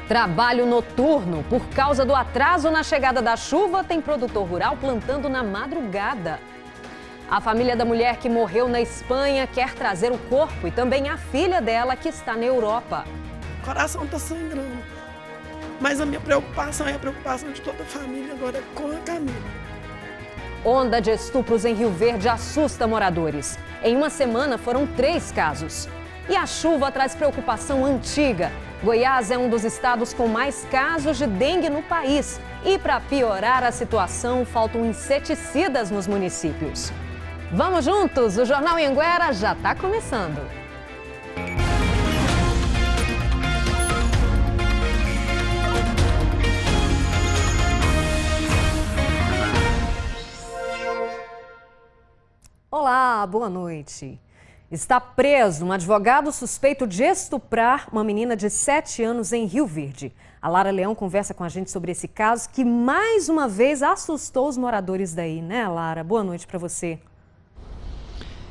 Trabalho noturno. Por causa do atraso na chegada da chuva, tem produtor rural plantando na madrugada. A família da mulher que morreu na Espanha quer trazer o corpo e também a filha dela que está na Europa. O coração está sangrando, mas a minha preocupação é a preocupação de toda a família agora com a Camila. Onda de estupros em Rio Verde assusta moradores. Em uma semana foram 3 casos. E a chuva traz preocupação antiga. Goiás é um dos estados com mais casos de dengue no país. E para piorar a situação, faltam inseticidas nos municípios. Vamos juntos? O Jornal Anhanguera já está começando. Olá, boa noite. Está preso um advogado suspeito de estuprar uma menina de 7 anos em Rio Verde. A Lara Leão conversa com a gente sobre esse caso que mais uma vez assustou os moradores daí, né, Lara? Boa noite para você.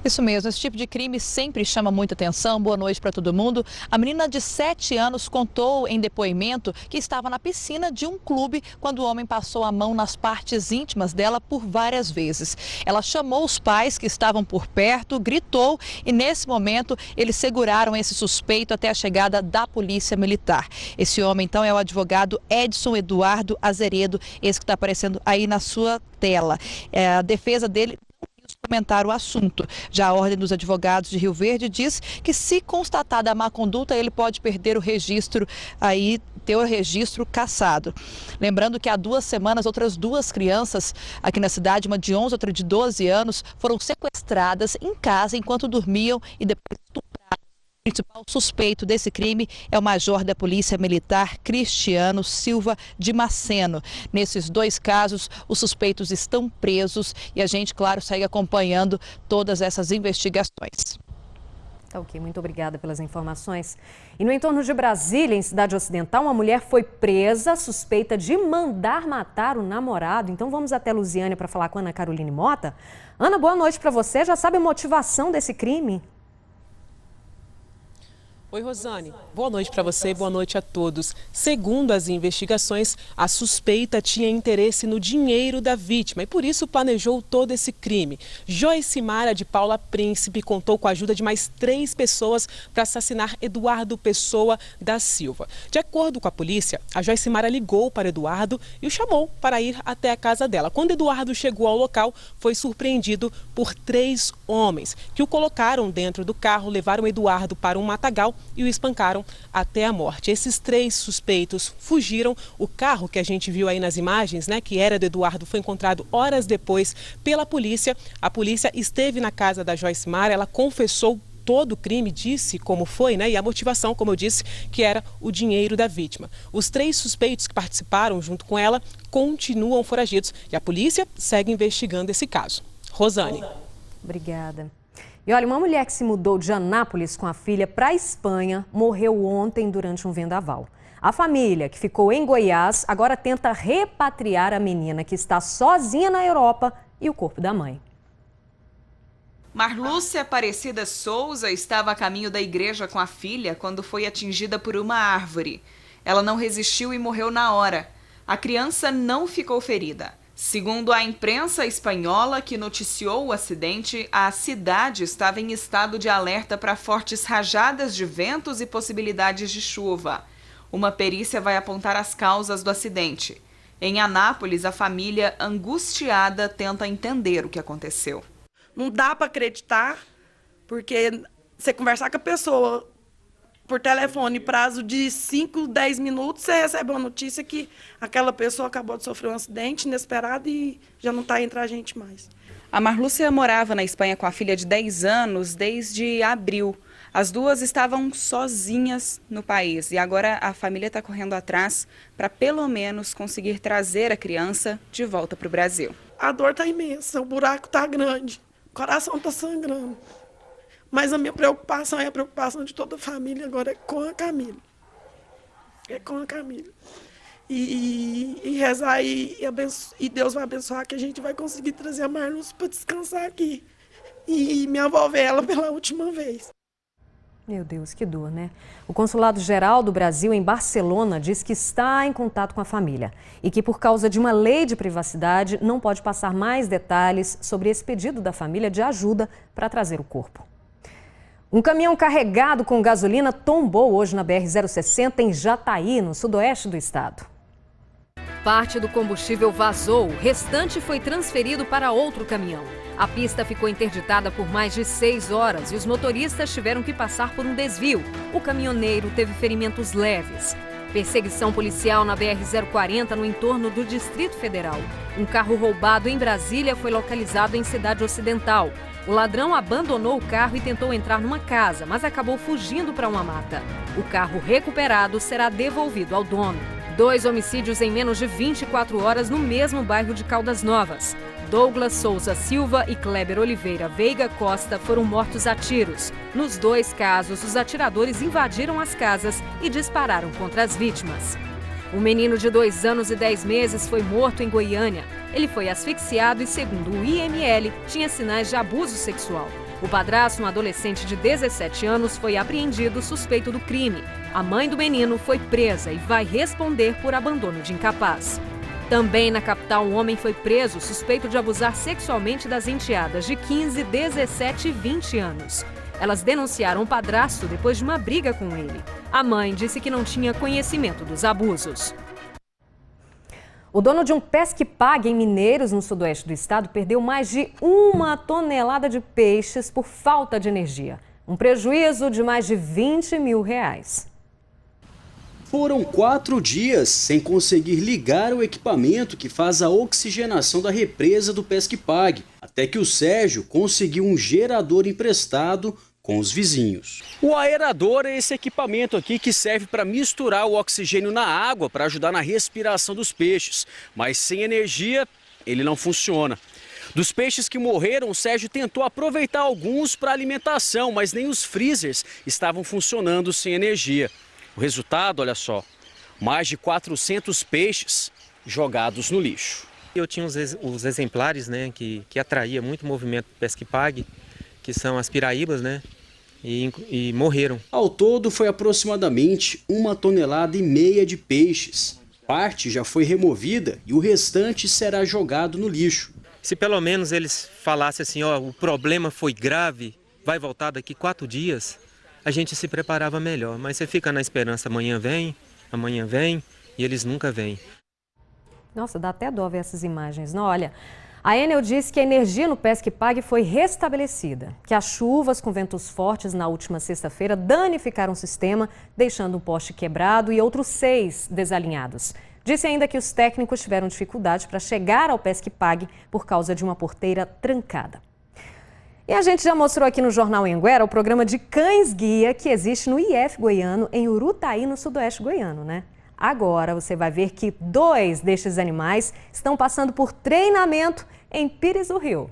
Isso mesmo, esse tipo de crime sempre chama muita atenção. Boa noite para todo mundo. A menina de 7 anos contou em depoimento que estava na piscina de um clube quando o homem passou a mão nas partes íntimas dela por várias vezes. Ela chamou os pais que estavam por perto, gritou e nesse momento eles seguraram esse suspeito até a chegada da polícia militar. Esse homem então é o advogado Edson Eduardo Azeredo, esse que está aparecendo aí na sua tela. A defesa dele comentar o assunto. Já a Ordem dos Advogados de Rio Verde diz que se constatada a má conduta, ele pode perder o registro ter o registro cassado. Lembrando que há 2 semanas, outras 2 crianças aqui na cidade, uma de 11, outra de 12 anos, foram sequestradas em casa enquanto dormiam e depois estupradas. O principal suspeito desse crime é o major da Polícia Militar, Cristiano Silva de Maceno. Nesses 2 casos, os suspeitos estão presos e a gente, claro, segue acompanhando todas essas investigações. Tá ok, muito obrigada pelas informações. E no entorno de Brasília, em Cidade Ocidental, uma mulher foi presa suspeita de mandar matar o namorado. Então vamos até Lusiânia para falar com a Ana Caroline Mota. Ana, boa noite para você. Já sabe a motivação desse crime? Oi, Rosane. Boa noite para você e boa noite a todos. Segundo as investigações, a suspeita tinha interesse no dinheiro da vítima e por isso planejou todo esse crime. Joicimara de Paula Príncipe contou com a ajuda de mais 3 pessoas para assassinar Eduardo Pessoa da Silva. De acordo com a polícia, a Joicimara ligou para Eduardo e o chamou para ir até a casa dela. Quando Eduardo chegou ao local, foi surpreendido por 3 homens que o colocaram dentro do carro, levaram Eduardo para um matagal e o espancaram até a morte. Esses 3 suspeitos fugiram. O carro que a gente viu aí nas imagens, né, que era do Eduardo, foi encontrado horas depois pela polícia. A polícia esteve na casa da Joicimara, ela confessou todo o crime, disse como foi, né? E a motivação, como eu disse, que era o dinheiro da vítima. Os 3 suspeitos que participaram junto com ela continuam foragidos e a polícia segue investigando esse caso. Rosane. Obrigada. E olha, uma mulher que se mudou de Anápolis com a filha para a Espanha morreu ontem durante um vendaval. A família, que ficou em Goiás, agora tenta repatriar a menina que está sozinha na Europa e o corpo da mãe. Marlúcia Aparecida Souza estava a caminho da igreja com a filha quando foi atingida por uma árvore. Ela não resistiu e morreu na hora. A criança não ficou ferida. Segundo a imprensa espanhola que noticiou o acidente, a cidade estava em estado de alerta para fortes rajadas de ventos e possibilidades de chuva. Uma perícia vai apontar as causas do acidente. Em Anápolis, a família, angustiada, tenta entender o que aconteceu. Não dá para acreditar, porque você conversar com a pessoa por telefone, prazo de 5, 10 minutos, você recebe uma notícia que aquela pessoa acabou de sofrer um acidente inesperado e já não está entre a gente mais. A Marlúcia morava na Espanha com a filha de 10 anos desde abril. As 2 estavam sozinhas no país e agora a família está correndo atrás para pelo menos conseguir trazer a criança de volta para o Brasil. A dor está imensa, o buraco está grande, o coração está sangrando. Mas a minha preocupação é a preocupação de toda a família agora é com a Camila. É com a Camila. E rezar e Deus vai abençoar que a gente vai conseguir trazer a Marlúcia para descansar aqui. E me envolver ela pela última vez. Meu Deus, que dor, né? O Consulado-Geral do Brasil em Barcelona diz que está em contato com a família e que, por causa de uma lei de privacidade, não pode passar mais detalhes sobre esse pedido da família de ajuda para trazer o corpo. Um caminhão carregado com gasolina tombou hoje na BR-060 em Jataí, no sudoeste do estado. Parte do combustível vazou, o restante foi transferido para outro caminhão. A pista ficou interditada por mais de 6 horas e os motoristas tiveram que passar por um desvio. O caminhoneiro teve ferimentos leves. Perseguição policial na BR-040 no entorno do Distrito Federal. Um carro roubado em Brasília foi localizado em Cidade Ocidental. O ladrão abandonou o carro e tentou entrar numa casa, mas acabou fugindo para uma mata. O carro recuperado será devolvido ao dono. 2 homicídios em menos de 24 horas no mesmo bairro de Caldas Novas. Douglas Souza Silva e Kleber Oliveira Veiga Costa foram mortos a tiros. Nos 2 casos, os atiradores invadiram as casas e dispararam contra as vítimas. Um menino de 2 anos e 10 meses foi morto em Goiânia. Ele foi asfixiado e, segundo o IML, tinha sinais de abuso sexual. O padrasto, um adolescente de 17 anos, foi apreendido suspeito do crime. A mãe do menino foi presa e vai responder por abandono de incapaz. Também na capital, um homem foi preso suspeito de abusar sexualmente das enteadas de 15, 17 e 20 anos. Elas denunciaram o padrasto depois de uma briga com ele. A mãe disse que não tinha conhecimento dos abusos. O dono de um pesque-pague em Mineiros, no sudoeste do estado, perdeu mais de 1 tonelada de peixes por falta de energia. Um prejuízo de mais de R$20 mil. Foram 4 dias sem conseguir ligar o equipamento que faz a oxigenação da represa do pesque-pague, até que o Sérgio conseguiu um gerador emprestado com os vizinhos. O aerador é esse equipamento aqui que serve para misturar o oxigênio na água para ajudar na respiração dos peixes, mas sem energia ele não funciona. Dos peixes que morreram, o Sérgio tentou aproveitar alguns para alimentação, mas nem os freezers estavam funcionando sem energia. O resultado, olha só, mais de 400 peixes jogados no lixo. Eu tinha os exemplares, né, que atraía muito movimento do pesque-pague, que são as piraíbas, né, e morreram. Ao todo foi aproximadamente 1,5 tonelada de peixes. Parte já foi removida e o restante será jogado no lixo. Se pelo menos eles falassem assim, ó, o problema foi grave, vai voltar daqui 4 dias, a gente se preparava melhor. Mas você fica na esperança, amanhã vem, e eles nunca vêm. Nossa, dá até dó ver essas imagens, não? Olha, a Enel disse que a energia no pesque-pague foi restabelecida, que as chuvas com ventos fortes na última sexta-feira danificaram o sistema, deixando um poste quebrado e outros 6 desalinhados. Disse ainda que os técnicos tiveram dificuldade para chegar ao pesque-pague por causa de uma porteira trancada. E a gente já mostrou aqui no Jornal Anhanguera o programa de cães-guia que existe no IF Goiano, em Urutaí, no sudoeste goiano, né? Agora você vai ver que 2 destes animais estão passando por treinamento em Pires do Rio.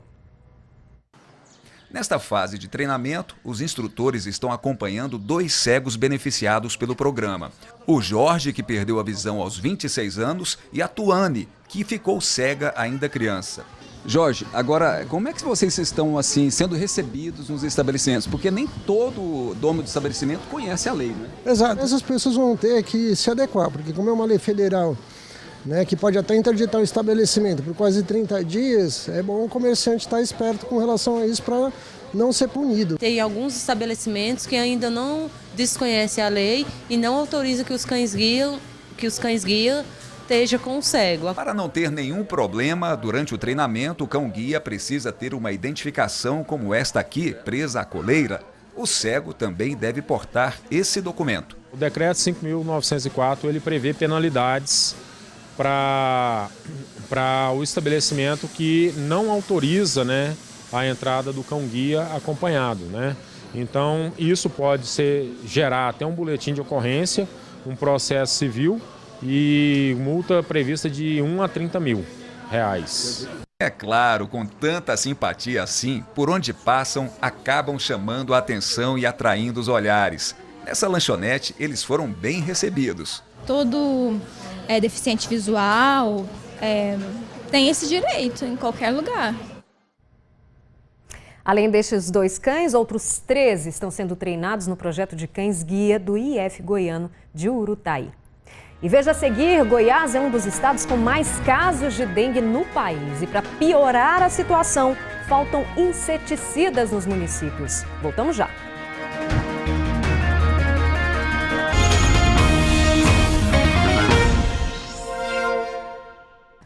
Nesta fase de treinamento, os instrutores estão acompanhando 2 cegos beneficiados pelo programa. O Jorge, que perdeu a visão aos 26 anos, e a Tuane, que ficou cega ainda criança. Jorge, agora, como é que vocês estão assim sendo recebidos nos estabelecimentos? Porque nem todo dono de estabelecimento conhece a lei, né? Exato. Essas pessoas vão ter que se adequar, porque como é uma lei federal, né, que pode até interditar o estabelecimento por quase 30 dias, é bom o comerciante estar esperto com relação a isso para não ser punido. Tem alguns estabelecimentos que ainda não desconhecem a lei e não autorizam que os cães-guia esteja com o cego. Para não ter nenhum problema, durante o treinamento, o cão-guia precisa ter uma identificação como esta aqui, presa à coleira. O cego também deve portar esse documento. O decreto 5.904, ele prevê penalidades para o estabelecimento que não autoriza, né, a entrada do cão-guia acompanhado, né? Então, isso pode gerar até um boletim de ocorrência, um processo civil, e multa prevista de R$1 a R$30 mil. É claro, com tanta simpatia assim, por onde passam, acabam chamando a atenção e atraindo os olhares. Nessa lanchonete, eles foram bem recebidos. Todo deficiente visual tem esse direito em qualquer lugar. Além destes 2 cães, outros 13 estão sendo treinados no projeto de cães-guia do IF Goiano de Urutaí. E veja a seguir, Goiás é um dos estados com mais casos de dengue no país. E para piorar a situação, faltam inseticidas nos municípios. Voltamos já.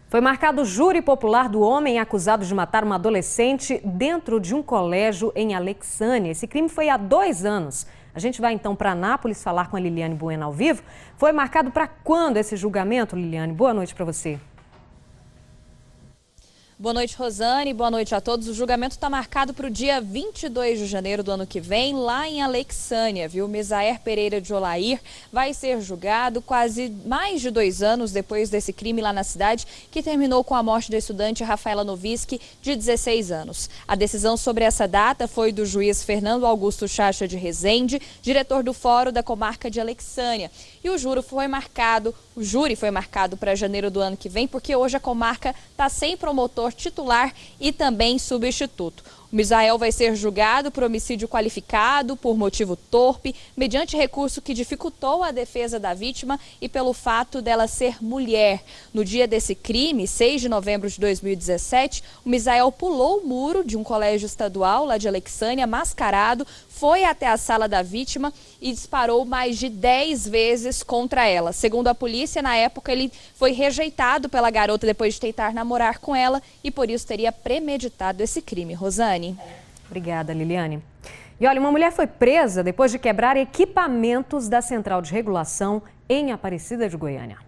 Foi marcado o júri popular do homem acusado de matar uma adolescente dentro de um colégio em Alexânia. Esse crime foi há 2 anos. A gente vai então para Anápolis falar com a Liliane Bueno ao vivo. Foi marcado para quando esse julgamento, Liliane? Boa noite para você. Boa noite, Rosane. Boa noite a todos. O julgamento está marcado para o dia 22 de janeiro do ano que vem, lá em Alexânia, viu? Misael Pereira de Olair vai ser julgado quase mais de 2 anos depois desse crime lá na cidade, que terminou com a morte da estudante Rafaela Noviski, de 16 anos. A decisão sobre essa data foi do juiz Fernando Augusto Chacha de Rezende, diretor do Fórum da Comarca de Alexânia. E o júri foi marcado para janeiro do ano que vem, porque hoje a comarca está sem promotor titular e também substituto. O Misael vai ser julgado por homicídio qualificado, por motivo torpe, mediante recurso que dificultou a defesa da vítima e pelo fato dela ser mulher. No dia desse crime, 6 de novembro de 2017, o Misael pulou o muro de um colégio estadual lá de Alexânia, mascarado, foi até a sala da vítima e disparou mais de 10 vezes contra ela. Segundo a polícia, na época ele foi rejeitado pela garota depois de tentar namorar com ela e por isso teria premeditado esse crime. Rosane. Obrigada, Liliane. E olha, uma mulher foi presa depois de quebrar equipamentos da Central de Regulação em Aparecida de Goiânia.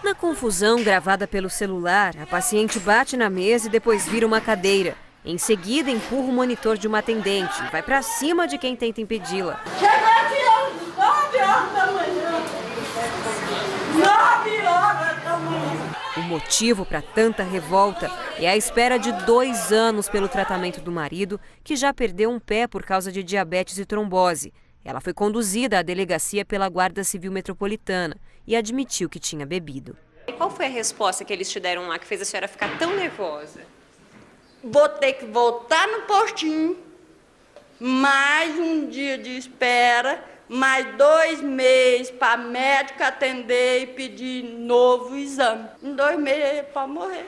Na confusão gravada pelo celular, a paciente bate na mesa e depois vira uma cadeira. Em seguida, empurra o monitor de uma atendente e vai para cima de quem tenta impedi-la. Chegou aqui às 9 horas da manhã. 9 horas da manhã. O motivo para tanta revolta é a espera de 2 anos pelo tratamento do marido, que já perdeu um pé por causa de diabetes e trombose. Ela foi conduzida à delegacia pela Guarda Civil Metropolitana e admitiu que tinha bebido. E qual foi a resposta que eles te deram lá que fez a senhora ficar tão nervosa? Vou ter que voltar no postinho, mais um dia de espera, mais 2 meses para médico atender e pedir novo exame. Em 2 meses para morrer.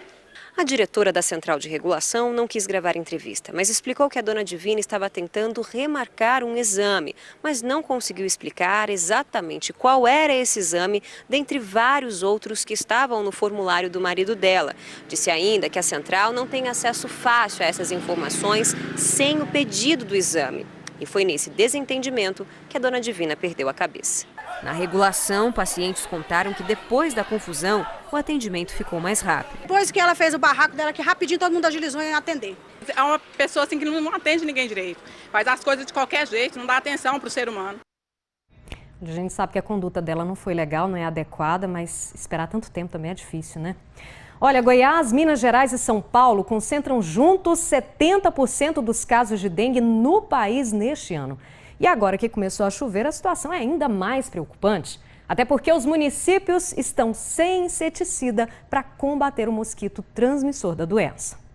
A diretora da Central de Regulação não quis gravar entrevista, mas explicou que a dona Divina estava tentando remarcar um exame, mas não conseguiu explicar exatamente qual era esse exame, dentre vários outros que estavam no formulário do marido dela. Disse ainda que a Central não tem acesso fácil a essas informações sem o pedido do exame. E foi nesse desentendimento que a dona Divina perdeu a cabeça. Na regulação, pacientes contaram que depois da confusão, o atendimento ficou mais rápido. Depois que ela fez o barraco dela, que rapidinho todo mundo agilizou em atender. É uma pessoa assim que não atende ninguém direito. Faz as coisas de qualquer jeito, não dá atenção para o ser humano. A gente sabe que a conduta dela não foi legal, não é adequada, mas esperar tanto tempo também é difícil, né? Olha, Goiás, Minas Gerais e São Paulo concentram juntos 70% dos casos de dengue no país neste ano. E agora que começou a chover, a situação é ainda mais preocupante. Até porque os municípios estão sem inseticida para combater o mosquito transmissor da doença.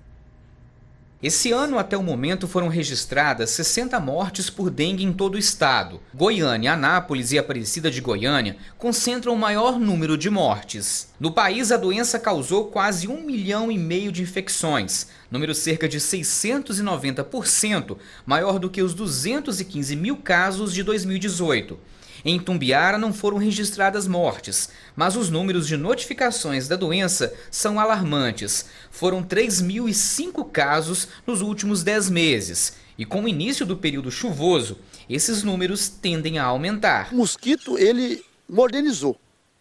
Esse ano, até o momento, foram registradas 60 mortes por dengue em todo o estado. Goiânia, Anápolis e Aparecida de Goiânia concentram o maior número de mortes. No país, a doença causou quase 1,5 milhão de infecções, número cerca de 690% maior do que os 215 mil casos de 2018. Em Itumbiara não foram registradas mortes, mas os números de notificações da doença são alarmantes. Foram 3.005 casos nos últimos 10 meses. E com o início do período chuvoso, esses números tendem a aumentar. O mosquito, ele modernizou.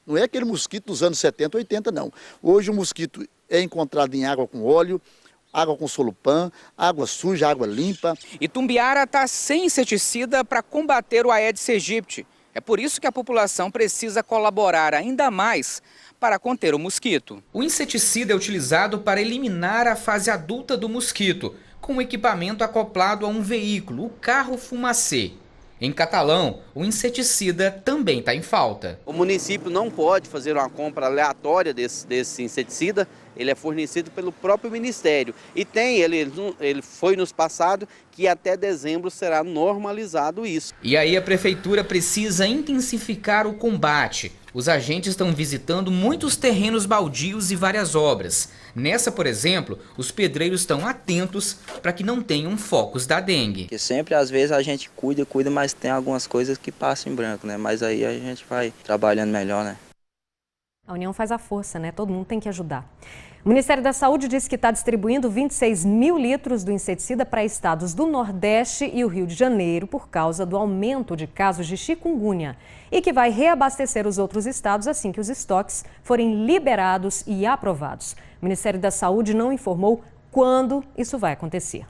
Não é aquele mosquito dos anos 70, 80, não. Hoje o mosquito é encontrado em água com óleo, água com solupan, água suja, água limpa. Itumbiara está sem inseticida para combater o Aedes aegypti. É por isso que a população precisa colaborar ainda mais para conter o mosquito. O inseticida é utilizado para eliminar a fase adulta do mosquito, com um equipamento acoplado a um veículo, o carro fumacê. Em Catalão, o inseticida também está em falta. O município não pode fazer uma compra aleatória desse inseticida, ele é fornecido pelo próprio Ministério. E ele foi nos passado que até dezembro será normalizado isso. E aí a Prefeitura precisa intensificar o combate. Os agentes estão visitando muitos terrenos baldios e várias obras. Nessa, por exemplo, os pedreiros estão atentos para que não tenham focos da dengue. Porque sempre, às vezes, a gente cuida, mas tem algumas coisas que passam em branco, né? Mas aí a gente vai trabalhando melhor, né? A união faz a força, né? Todo mundo tem que ajudar. O Ministério da Saúde disse que está distribuindo 26 mil litros do inseticida para estados do Nordeste e o Rio de Janeiro por causa do aumento de casos de chikungunya e que vai reabastecer os outros estados assim que os estoques forem liberados e aprovados. O Ministério da Saúde não informou quando isso vai acontecer.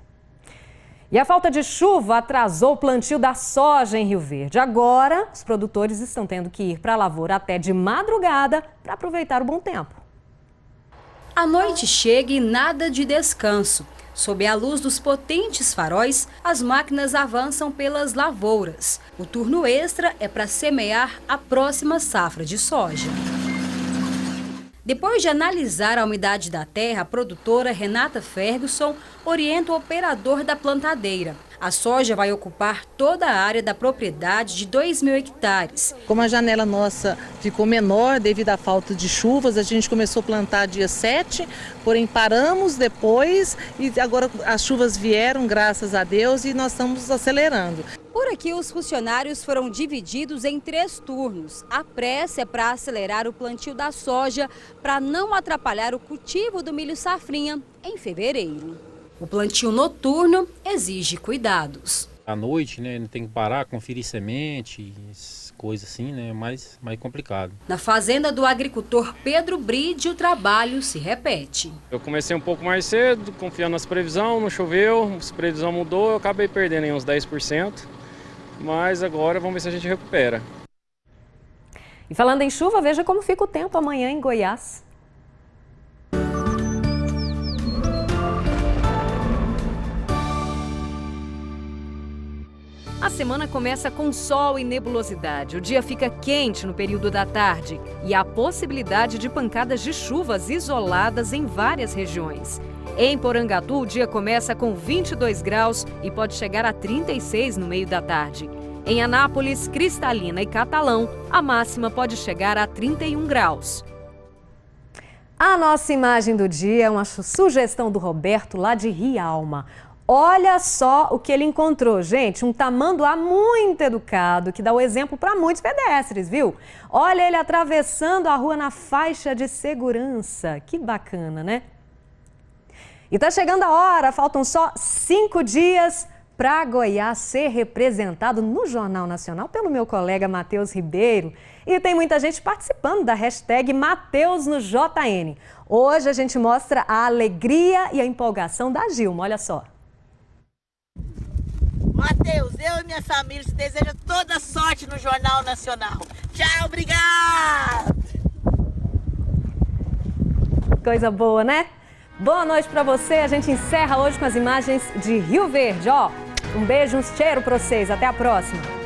E a falta de chuva atrasou o plantio da soja em Rio Verde. Agora, os produtores estão tendo que ir para a lavoura até de madrugada para aproveitar o bom tempo. A noite chega e nada de descanso. Sob a luz dos potentes faróis, as máquinas avançam pelas lavouras. O turno extra é para semear a próxima safra de soja. Depois de analisar a umidade da terra, a produtora Renata Ferguson orienta o operador da plantadeira. A soja vai ocupar toda a área da propriedade de 2.000 hectares. Como a janela nossa ficou menor devido à falta de chuvas, a gente começou a plantar dia 7, porém paramos depois e agora as chuvas vieram, graças a Deus, e nós estamos acelerando. Por aqui, os funcionários foram divididos em 3 turnos. A pressa é para acelerar o plantio da soja, para não atrapalhar o cultivo do milho safrinha em fevereiro. O plantio noturno exige cuidados. À noite, né, tem que parar, conferir semente, coisas assim, né, mais complicado. Na fazenda do agricultor Pedro Bride, o trabalho se repete. Eu comecei um pouco mais cedo, confiando nas previsões, não choveu, a previsão mudou, eu acabei perdendo em uns 10%, mas agora vamos ver se a gente recupera. E falando em chuva, veja como fica o tempo amanhã em Goiás. A semana começa com sol e nebulosidade. O dia fica quente no período da tarde e há possibilidade de pancadas de chuvas isoladas em várias regiões. Em Porangatu, o dia começa com 22 graus e pode chegar a 36 no meio da tarde. Em Anápolis, Cristalina e Catalão, a máxima pode chegar a 31 graus. A nossa imagem do dia é uma sugestão do Roberto lá de Rialma. Olha só o que ele encontrou, gente, um tamanduá muito educado, que dá o exemplo para muitos pedestres, viu? Olha ele atravessando a rua na faixa de segurança, que bacana, né? E tá chegando a hora, faltam só 5 dias para Goiás ser representado no Jornal Nacional pelo meu colega Matheus Ribeiro. E tem muita gente participando da hashtag Mateus no JN. Hoje a gente mostra a alegria e a empolgação da Gilma, olha só. Mateus, eu e minha família te desejam toda sorte no Jornal Nacional. Tchau, obrigado! Coisa boa, né? Boa noite pra você. A gente encerra hoje com as imagens de Rio Verde, ó. Um beijo, um cheiro pra vocês. Até a próxima.